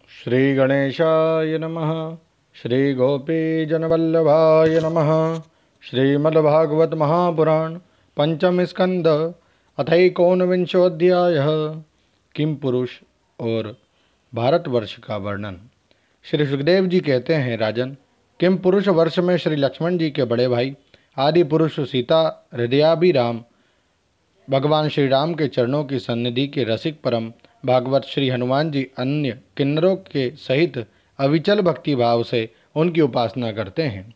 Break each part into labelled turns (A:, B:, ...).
A: श्री गणेशाय नमः। श्री गोपीजनवल्लभाय नमः। श्रीमद्भागवत महापुराण पंचम स्कंद अथैकोनविंशोऽध्यायः। किम पुरुष और भारतवर्ष का वर्णन। श्री सुखदेव जी कहते हैं, राजन, किम पुरुष वर्ष में श्री लक्ष्मण जी के बड़े भाई आदि पुरुष सीता हृदयाभिराम भगवान श्री राम के चरणों की सन्निधि के रसिक परम भागवत श्री हनुमान जी अन्य किन्नरों के सहित अविचल भक्ति भाव से उनकी उपासना करते हैं।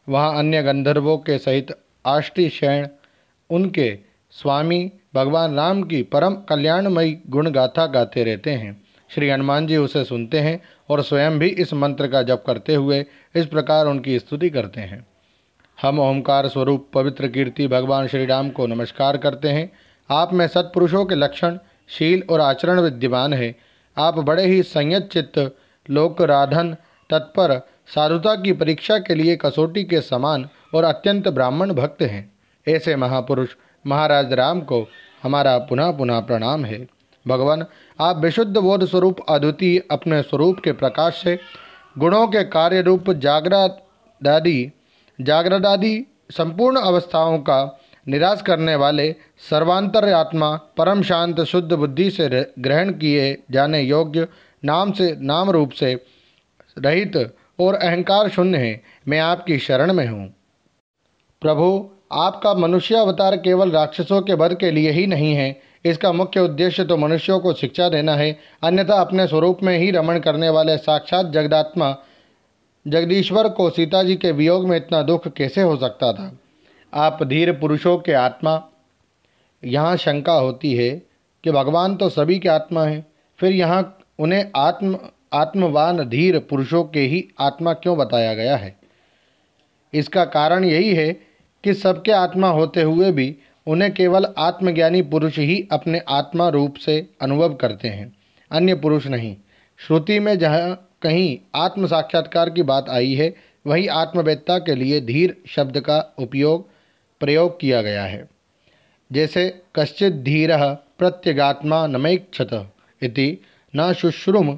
A: वहाँ अन्य गंधर्वों के सहित आष्टी शयन उनके स्वामी भगवान राम की परम कल्याणमयी गुण गाथा गाते रहते हैं। श्री हनुमान जी उसे सुनते हैं और स्वयं भी इस मंत्र का जप करते हुए इस प्रकार उनकी स्तुति करते हैं। हम ओंकार स्वरूप पवित्र कीर्ति भगवान श्री राम को नमस्कार करते हैं। आप में सत्पुरुषों के लक्षण, शील और आचरण विद्यमान है। आप बड़े ही संयत चित्त, लोकराधन, तत्पर, साधुता की परीक्षा के लिए कसौटी के समान और अत्यंत ब्राह्मण भक्त हैं। ऐसे महापुरुष महाराज राम को हमारा पुनः पुनः प्रणाम है। भगवान, आप विशुद्ध बोध स्वरूप अद्वितीय अपने स्वरूप के प्रकाश से गुणों के कार्य रूप जागृदादि संपूर्ण अवस्थाओं का निराश करने वाले सर्वांतर्यात्मा परम शांत शुद्ध बुद्धि से ग्रहण किए जाने योग्य नाम रूप से रहित और अहंकार शून्य हैं। मैं आपकी शरण में हूँ। प्रभु, आपका मनुष्य अवतार केवल राक्षसों के वध के लिए ही नहीं है। इसका मुख्य उद्देश्य तो मनुष्यों को शिक्षा देना है। अन्यथा अपने स्वरूप में ही रमण करने वाले साक्षात जगदात्मा जगदीश्वर को सीता जी के वियोग में इतना दुख कैसे हो सकता था। आप धीर पुरुषों के आत्मा। यहाँ शंका होती है कि भगवान तो सभी के आत्मा हैं, फिर यहाँ उन्हें आत्मवान धीर पुरुषों के ही आत्मा क्यों बताया गया है। इसका कारण यही है कि सबके आत्मा होते हुए भी उन्हें केवल आत्मज्ञानी पुरुष ही अपने आत्मा रूप से अनुभव करते हैं, अन्य पुरुष नहीं। श्रुति में जहाँ कहीं आत्म साक्षात्कार की बात आई है, वही आत्मवेत्ता के लिए धीर शब्द का प्रयोग किया गया है। जैसे कश्चित धीरः प्रत्यगात्मा नमैक्षत इति न शुश्रुम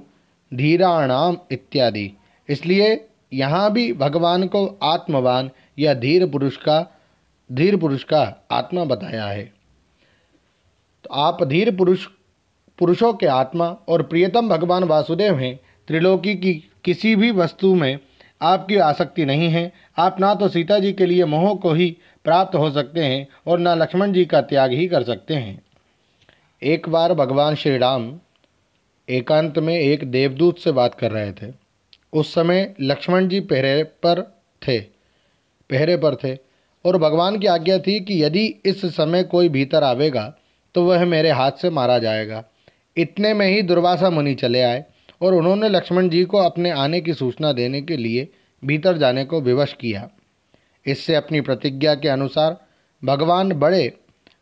A: धीराणाम इत्यादि। इसलिए यहाँ भी भगवान को आत्मवान या धीर पुरुष का आत्मा बताया है। तो आप धीर पुरुषों के आत्मा और प्रियतम भगवान वासुदेव हैं। त्रिलोकी की किसी भी वस्तु में आपकी आसक्ति नहीं है। आप ना तो सीता जी के लिए मोह को ही प्राप्त हो सकते हैं और न लक्ष्मण जी का त्याग ही कर सकते हैं। एक बार भगवान श्री राम एकांत में एक देवदूत से बात कर रहे थे। उस समय लक्ष्मण जी पहरे पर थे और भगवान की आज्ञा थी कि यदि इस समय कोई भीतर आवेगा तो वह मेरे हाथ से मारा जाएगा। इतने में ही दुर्वासा मुनि चले आए और उन्होंने लक्ष्मण जी को अपने आने की सूचना देने के लिए भीतर जाने को विवश किया। इससे अपनी प्रतिज्ञा के अनुसार भगवान बड़े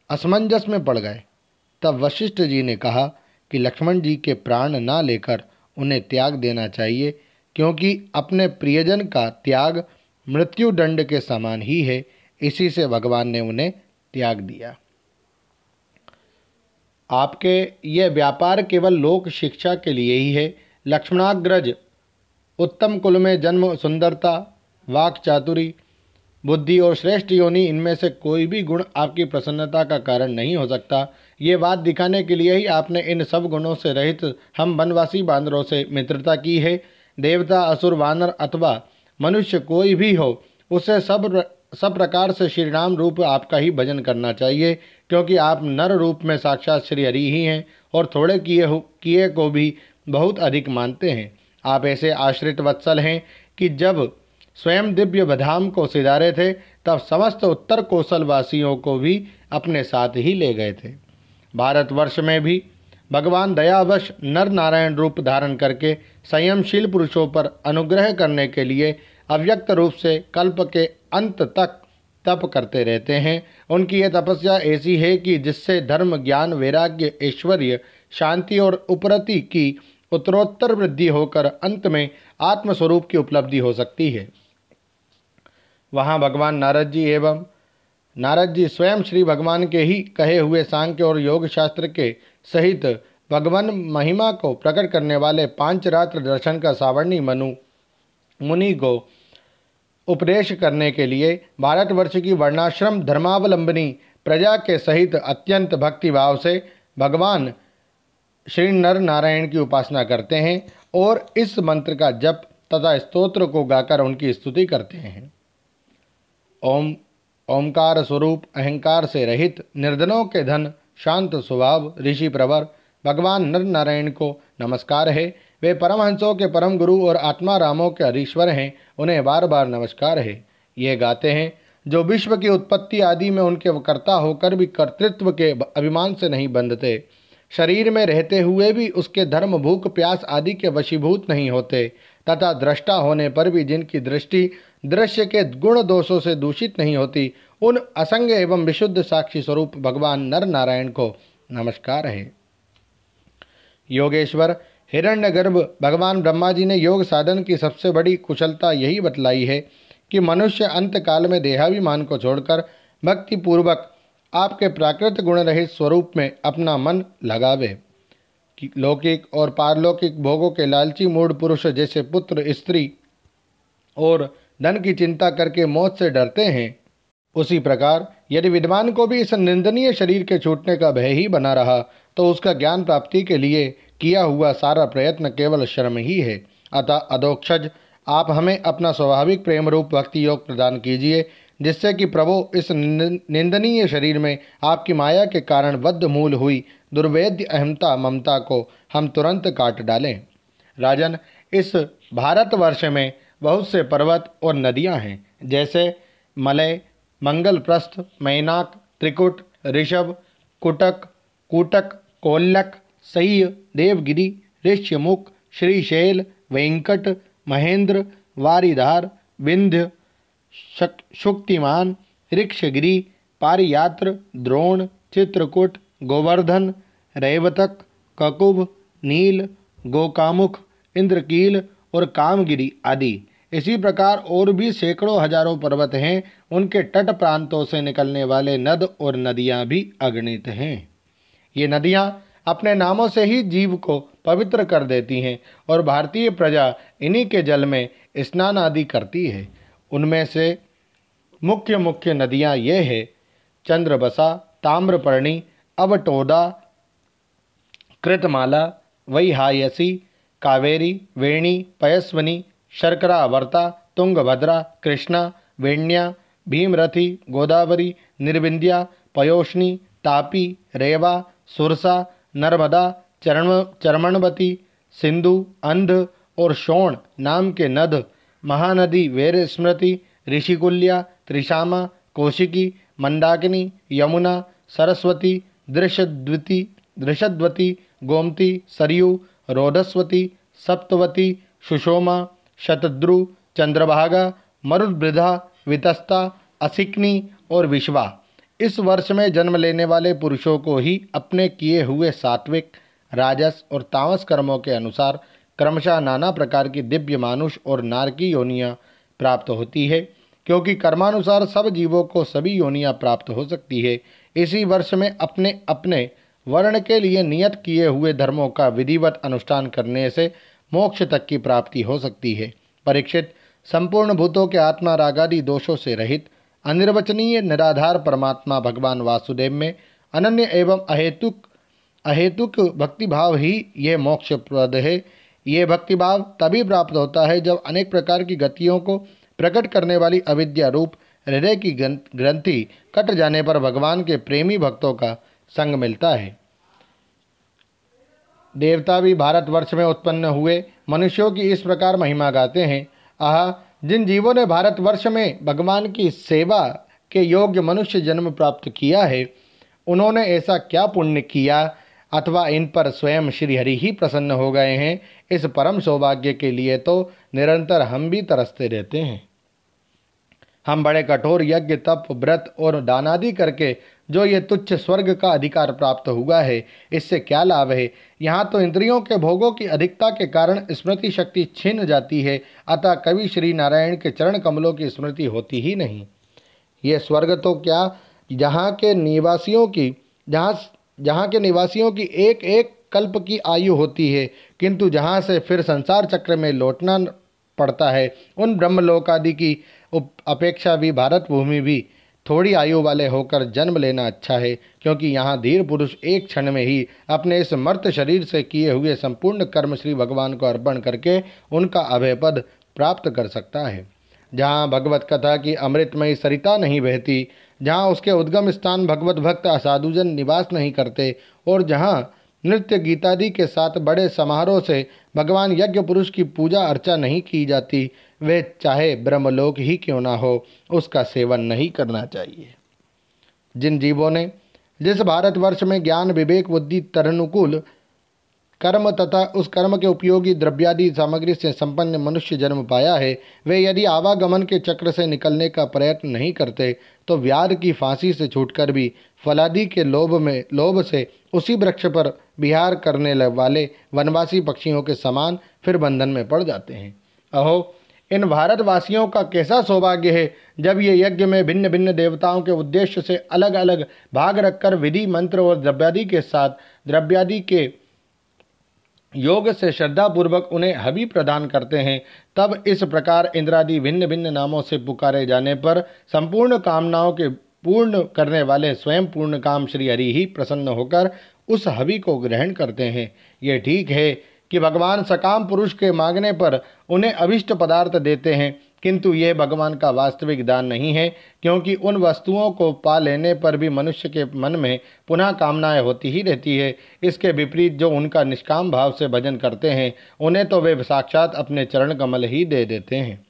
A: असमंजस में पड़ गए। तब वशिष्ठ जी ने कहा कि लक्ष्मण जी के प्राण ना लेकर उन्हें त्याग देना चाहिए, क्योंकि अपने प्रियजन का त्याग मृत्यु दंड के समान ही है। इसी से भगवान ने उन्हें त्याग दिया। आपके यह व्यापार केवल लोक शिक्षा के लिए ही है। लक्ष्मणाग्रज उत्तम कुल में जन्म, सुंदरता, वाक चातुरी, बुद्धि और श्रेष्ठ योनि, इनमें से कोई भी गुण आपकी प्रसन्नता का कारण नहीं हो सकता। ये बात दिखाने के लिए ही आपने इन सब गुणों से रहित हम वनवासी बांदरों से मित्रता की है। देवता, असुर, वानर अथवा मनुष्य कोई भी हो, उसे सब प्रकार से श्री राम रूप आपका ही भजन करना चाहिए, क्योंकि आप नर रूप में साक्षात श्री हरि ही हैं और थोड़े किए को भी बहुत अधिक मानते हैं। आप ऐसे आश्रित वत्सल हैं कि जब स्वयं दिव्य धाम को सिधारे थे तब समस्त उत्तर कौशल वासियों को भी अपने साथ ही ले गए थे। भारतवर्ष में भी भगवान दयावश नर नारायण रूप धारण करके संयमशील पुरुषों पर अनुग्रह करने के लिए अव्यक्त रूप से कल्प के अंत तक तप करते रहते हैं। उनकी यह तपस्या ऐसी है कि जिससे धर्म, ज्ञान, वैराग्य, ऐश्वर्य, शांति और उपरति की उत्तरोत्तर वृद्धि होकर अंत में आत्मस्वरूप की उपलब्धि हो सकती है। वहाँ भगवान नारद जी स्वयं श्री भगवान के ही कहे हुए सांख्य और योग शास्त्र के सहित भगवान महिमा को प्रकट करने वाले 5 रात्र दर्शन का सावर्णी मुनि को उपदेश करने के लिए भारतवर्ष की वर्णाश्रम धर्मावलंबनी प्रजा के सहित अत्यंत भक्तिभाव से भगवान श्री नर नारायण की उपासना करते हैं और इस मंत्र का जप तथा स्तोत्र को गाकर उनकी स्तुति करते हैं। ओमकार स्वरूप अहंकार से रहित निर्धनों के धन शांत स्वभाव ऋषि प्रवर भगवान नर नारायण को नमस्कार है। वे परमहंसों के परम गुरु और आत्मा रामों के अधीश्वर हैं, उन्हें बार बार नमस्कार है। ये गाते हैं, जो विश्व की उत्पत्ति आदि में उनके कर्ता होकर भी कर्तृत्व के अभिमान से नहीं बंधते, शरीर में रहते हुए भी उसके धर्म भूख प्यास आदि के वशीभूत नहीं होते, तथा दृष्टा होने पर भी जिनकी दृष्टि दृश्य के गुण दोषों से दूषित नहीं होती, उन असंग एवं विशुद्ध साक्षी स्वरूप भगवान नर नारायण को नमस्कार है। योगेश्वर हिरण्यगर्भ भगवान ब्रह्मा जी ने योग साधन की सबसे बड़ी कुशलता यही बतलाई है कि मनुष्य अंत काल में देहाभिमान को छोड़कर भक्ति पूर्वक आपके प्राकृत गुण रहित स्वरूप में अपना मन लगावे। लौकिक और पारलौकिक भोगों के लालची मूढ़ पुरुष जैसे पुत्र स्त्री और धन की चिंता करके मौत से डरते हैं, उसी प्रकार यदि विद्वान को भी इस निंदनीय शरीर के छूटने का भय ही बना रहा तो उसका ज्ञान प्राप्ति के लिए किया हुआ सारा प्रयत्न केवल श्रम ही है। अतः अधोक्षज आप हमें अपना स्वाभाविक प्रेम रूप भक्ति योग प्रदान कीजिए, जिससे कि प्रभु इस निंदनीय शरीर में आपकी माया के कारण बद्ध मूल हुई दुर्वेद्य अहमता ममता को हम तुरंत काट डालें। राजन, इस भारतवर्ष में बहुत से पर्वत और नदियां हैं, जैसे मलय, मंगलप्रस्थ, मैनाक, त्रिकुट, ऋषभ, कुटक, कूटक, कोल्लक, सह्य, देवगिरी, ऋष्यमुख, श्रीशैल, वेंकट, महेंद्र, वारिधार, विंध्य, शुक्तिमान, ऋक्षगिरी, पारियात्र, द्रोण, चित्रकूट, गोवर्धन, रैवतक, ककुभ, नील, गोकामुख, इंद्रकील और कामगिरी आदि। इसी प्रकार और भी सैकड़ों हजारों पर्वत हैं, उनके तट प्रांतों से निकलने वाले नद और नदियां भी अगणित हैं। ये नदियां अपने नामों से ही जीव को पवित्र कर देती हैं और भारतीय प्रजा इन्हीं के जल में स्नान आदि करती है। उनमें से मुख्य मुख्य नदियां ये है चंद्रबसा, ताम्रपर्णी, अवटोदा, कृतमाला, वैहायसी, कावेरी, वेणी, पयस्वनी, शर्करावर्ता, तुंगभद्रा, कृष्णा, वेण्या, भीमरथी, गोदावरी, निर्विंध्या, पयोष्णी, तापी, रेवा, सुरसा, नर्मदा, चर्मणवती, सिंधु, अंध और शोण नाम के नद, महानदी वेर स्मृति, ऋषिकुल्या, त्रिशामा, कौशिकी, मंदाकिनी, यमुना, सरस्वती, दृशद्वती, गोमती, सरयू, रोधस्वती, सप्तवती, सुषोमा, शतद्रु, चंद्रभागा, मरुद्वृधा, वितस्ता, असिकनी और विश्वा। इस वर्ष में जन्म लेने वाले पुरुषों को ही अपने किए हुए सात्विक, राजस और तामस कर्मों के अनुसार क्रमशः नाना प्रकार की दिव्य मानुष और नारकी योनियां प्राप्त होती है, क्योंकि कर्मानुसार सब जीवों को सभी योनियां प्राप्त हो सकती है। इसी वर्ष में अपने अपने वर्ण के लिए नियत किए हुए धर्मों का विधिवत अनुष्ठान करने से मोक्ष तक की प्राप्ति हो सकती है। परीक्षित, संपूर्ण भूतों के आत्मा रागादि दोषों से रहित अनिर्वचनीय निराधार परमात्मा भगवान वासुदेव में अनन्य एवं अहेतुक भक्तिभाव ही ये मोक्षप्रद है। ये भक्तिभाव तभी प्राप्त होता है जब अनेक प्रकार की गतियों को प्रकट करने वाली अविद्या रूप हृदय की ग्रंथि कट जाने पर भगवान के प्रेमी भक्तों का संग मिलता है। देवता भी भारतवर्ष में उत्पन्न हुए मनुष्यों की इस प्रकार महिमा गाते हैं। आह, जिन जीवों ने भारतवर्ष में भगवान की सेवा के योग्य मनुष्य जन्म प्राप्त किया है, उन्होंने ऐसा क्या पुण्य किया अथवा इन पर स्वयं श्रीहरि ही प्रसन्न हो गए हैं। इस परम सौभाग्य के लिए तो निरंतर हम भी तरसते रहते हैं। हम बड़े कठोर यज्ञ, तप, व्रत और दानादि करके जो ये तुच्छ स्वर्ग का अधिकार प्राप्त हुआ है, इससे क्या लाभ है। यहाँ तो इंद्रियों के भोगों की अधिकता के कारण स्मृति शक्ति छिन जाती है, अतः कभी श्री नारायण के चरण कमलों की स्मृति होती ही नहीं। ये स्वर्ग तो क्या, जहाँ के निवासियों की एक एक कल्प की आयु होती है, किंतु जहाँ से फिर संसार चक्र में लौटना पड़ता है, उन ब्रह्मलोक आदि की अपेक्षा भी भारत भूमि भी थोड़ी आयु वाले होकर जन्म लेना अच्छा है, क्योंकि यहाँ धीर पुरुष एक क्षण में ही अपने इस मर्त शरीर से किए हुए संपूर्ण कर्म श्री भगवान को अर्पण करके उनका अभय पद प्राप्त कर सकता है। जहाँ भगवत कथा की अमृतमयी सरिता नहीं बहती, जहाँ उसके उद्गम स्थान भगवत भक्त असाधुजन निवास नहीं करते, और जहाँ नृत्य गीतादि के साथ बड़े समारोह से भगवान यज्ञ पुरुष की पूजा अर्चा नहीं की जाती, वे चाहे ब्रह्मलोक ही क्यों ना हो, उसका सेवन नहीं करना चाहिए। जिन जीवों ने जिस भारतवर्ष में ज्ञान विवेक बुद्धि तरनुकूल कर्म तथा उस कर्म के उपयोगी द्रव्यादि सामग्री से संपन्न मनुष्य जन्म पाया है, वे यदि आवागमन के चक्र से निकलने का प्रयत्न नहीं करते तो व्याध की फांसी से छूटकर भी फलादि के लोभ से उसी वृक्ष पर विहार करने वाले वनवासी पक्षियों के समान फिर बंधन में पड़ जाते हैं। अहो, इन भारतवासियों का कैसा सौभाग्य है जब ये यज्ञ में भिन्न भिन्न देवताओं के उद्देश्य से अलग अलग भाग रखकर विधि मंत्र और द्रव्यादि के साथ द्रव्यादि के योग से श्रद्धापूर्वक उन्हें हवि प्रदान करते हैं। तब इस प्रकार इंद्रादि भिन्न भिन्न नामों से पुकारे जाने पर संपूर्ण कामनाओं के पूर्ण करने वाले स्वयं पूर्ण काम श्री हरि ही प्रसन्न होकर उस हवि को ग्रहण करते हैं। ये ठीक है कि भगवान सकाम पुरुष के मांगने पर उन्हें अभिष्ट पदार्थ देते हैं, किंतु यह भगवान का वास्तविक दान नहीं है, क्योंकि उन वस्तुओं को पा लेने पर भी मनुष्य के मन में पुनः कामनाएं होती ही रहती है। इसके विपरीत जो उनका निष्काम भाव से भजन करते हैं, उन्हें तो वे साक्षात अपने चरण कमल ही दे देते हैं,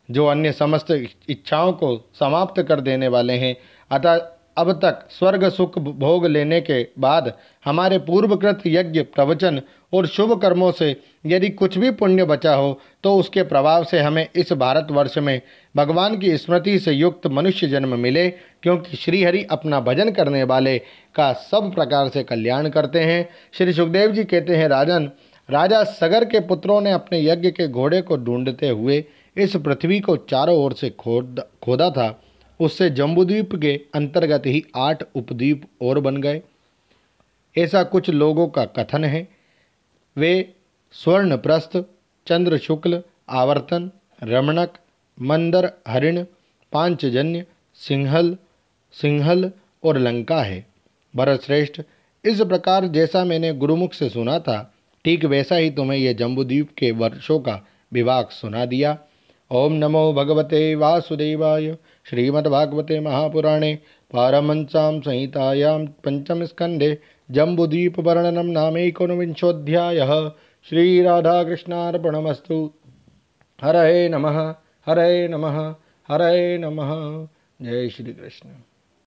A: जो अन्य समस्त इच्छाओं को समाप्त कर देने वाले हैं। अतः अब तक स्वर्ग सुख भोग लेने के बाद हमारे पूर्वकृत यज्ञ प्रवचन और शुभ कर्मों से यदि कुछ भी पुण्य बचा हो, तो उसके प्रभाव से हमें इस भारतवर्ष में भगवान की स्मृति से युक्त मनुष्य जन्म मिले, क्योंकि श्रीहरि अपना भजन करने वाले का सब प्रकार से कल्याण करते हैं। श्री सुखदेव जी कहते हैं, राजन, राजा सगर के पुत्रों ने अपने यज्ञ के घोड़े को ढूंढते हुए इस पृथ्वी को चारों ओर से खोदा था। उससे जम्बूद्वीप के अंतर्गत ही 8 उपद्वीप और बन गए, ऐसा कुछ लोगों का कथन है। वे स्वर्णप्रस्थ, चंद्र शुक्ल, आवर्तन, रमणक, मंदर, हरिण, पांचजन्य, सिंहल और लंका है। भरतश्रेष्ठ, इस प्रकार जैसा मैंने गुरुमुख से सुना था, ठीक वैसा ही तुम्हें यह जम्बूद्वीप के वर्षों का विभाग सुना दिया। ओम नमो भगवते वासुदेवाय। श्रीमद्भागवते महापुराणे पारमहंस्यां संहितायां पंचम स्कंधे जम्बूद्वीप वर्णनम नामैकोनविंशोऽध्यायः। श्रीराधाकृष्णार्पणमस्तु। हरे नमः, हरे नमः, हरे नमः। जय श्री कृष्ण।